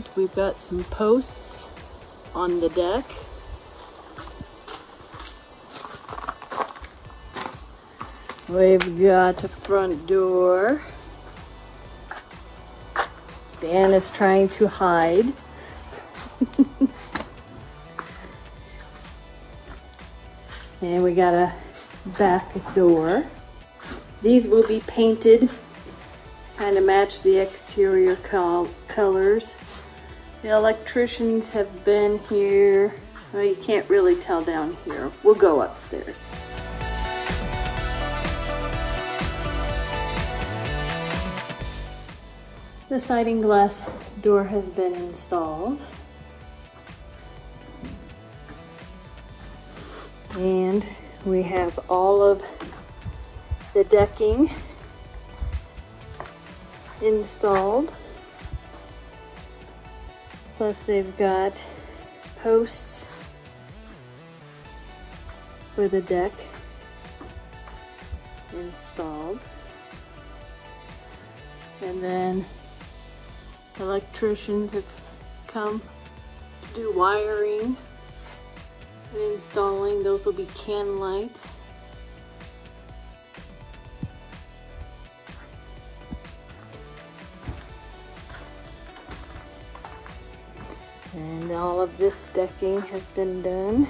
side, we've got some posts on the deck. We've got a front door. Dan is trying to hide. And we got a back door. These will be painted to kind of match the exterior colors. The electricians have been here. Well, you can't really tell down here. We'll go upstairs. The sliding glass door has been installed. And we have all of the decking installed. Plus they've got posts for the deck installed. And then electricians have come to do wiring and installing. Those will be can lights. And all of this decking has been done.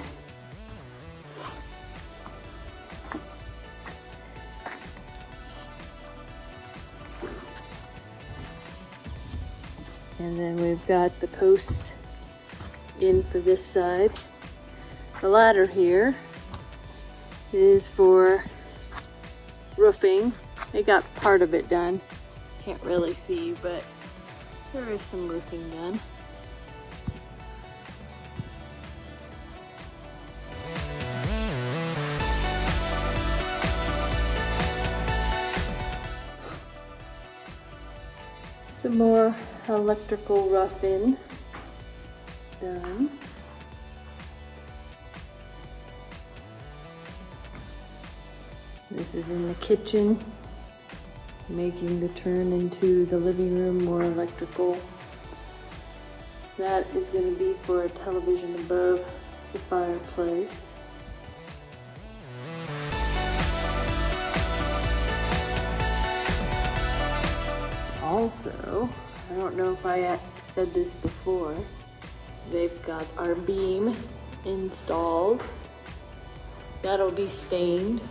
And then we've got the posts in for this side. The ladder here is for roofing. They got part of it done. Can't really see, but there is some roofing done. Some more electrical roughing done. This is in the kitchen, making the turn into the living room more electrical. That is going to be for a television above the fireplace. Also, I don't know if I said this before, they've got our beam installed. That'll be stained.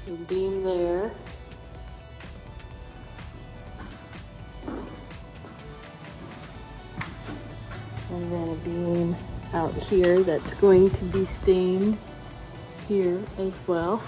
The beam there. And then a beam out here that's going to be stained here as well.